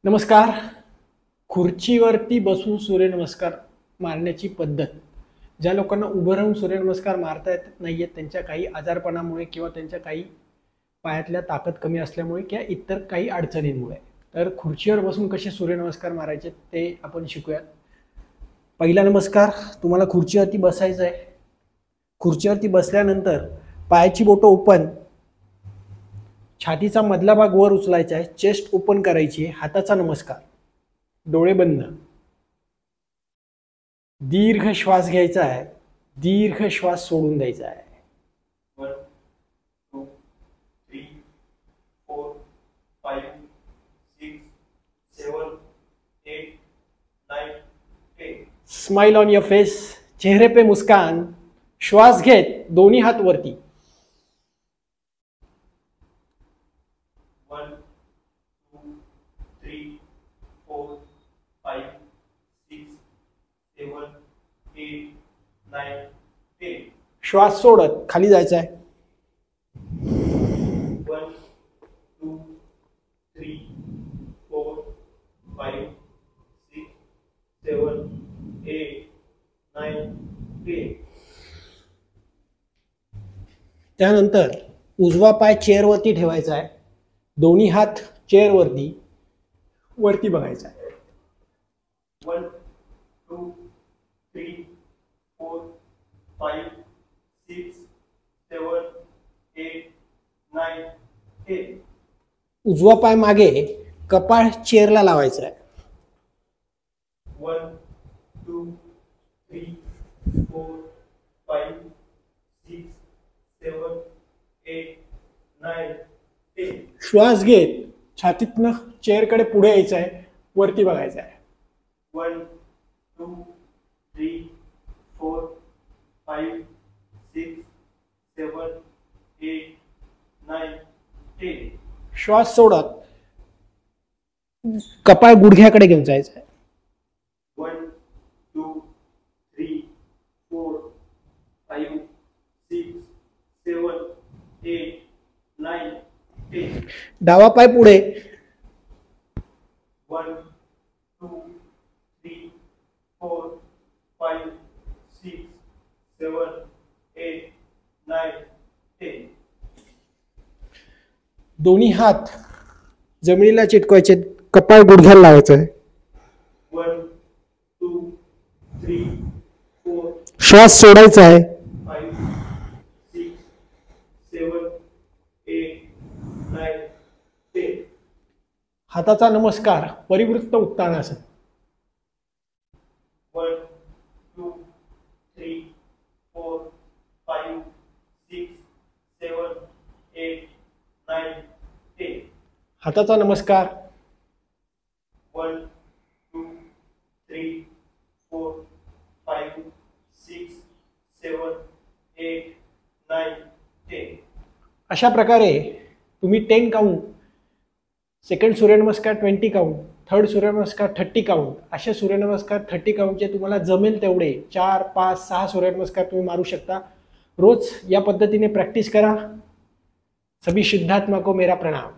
नमस्कार. खुर्चीवरती बसून सूर्यनमस्कार मारण्याची पद्धत. ज्या लोकांना उभं राहून सूर्यनमस्कार मारता येत नाहीये, त्यांच्या काही आजारपणामुळे किंवा त्यांच्या काही पायातल्या ताकद कमी असल्यामुळे किंवा इतर काही अडचणींमुळे, तर खुर्चीवर बसून कसे सूर्यनमस्कार मारायचे ते आपण शिकूयात. पहिला नमस्कार, तुम्हाला खुर्चीवरती बसायचं आहे. खुर्चीवरती बसल्यानंतर पायाची बोटं ओपन, छातीचा मधला भाग वर उचलायचा आहे, चेस्ट ओपन करायची आहे, हाताचा नमस्कार, डोळे बंद, दीर्घ श्वास घ्यायचा आहे, दीर्घ श्वास सोडून द्यायचा आहे. 1 2 3 4 5 6 7 8 9 10. स्माइल ऑन योर फेस, चेहरे पे मुस्कान. श्वास घेत दोन्ही हात वरती. 1 2 3 4 5 6 7 8 9 10. श्वास सोडत खाली जायचा आहे. 1 2 3 4 5 6 7 8 9 10. त्यानंतर उजवा पाय चेअरवरती ठेवायचा आहे, दोन्ही हात चेअरवरती वरती बघायचा आहे. 1 2 3 4 5 6 7 8 9 10. उजवा पाय मागे, कपाळ चेअरला लावायचं आहे. 1 2 3 4 5 6 7 8 9 10. श्वास घेत छातीतनं चेअरकडे पुढे यायचं आहे, वरती बघायचं आहे. 1 2 3 4 5 6 7 8 9 10. श्वास सोडत कपाळ गुडघ्याकडे घेऊन जायचं आहे. 1 2 3 4 5 6 7 8 9 10. डावा पाय पुढे, 1 2 3 4 5 6 7 8 9 10. दोन्ही हात जमिनीला चिटकवायचे, कपाळ गुडघ्याला लावायचं आहे. 1 2 3 4 श्वास सोडायचा आहे. 5 6 7 8 9 10. हाताचा नमस्कार, परिवृत्त उत्तानासन. 1 2 3 4 5 6 7 8 9 10. हाताचा नमस्कार. 1 2 3 4 5 6 7 8 9 10. अशा प्रकारे तुम्ही 10 काउंट, सेकंड सूर्यनमस्कार 20 काउंट, थर्ड सूर्यनमस्कार 30 काउंट, असे सूर्यनमस्कार 30 काउंटचे तुम्हाला जमेल तेवढे 4 5 6 सूर्यनमस्कार तुम्ही मारू शकता. रोज या पद्धतीने प्रॅक्टिस करा. सभी शुद्धात्मा को मेरा प्रणाम.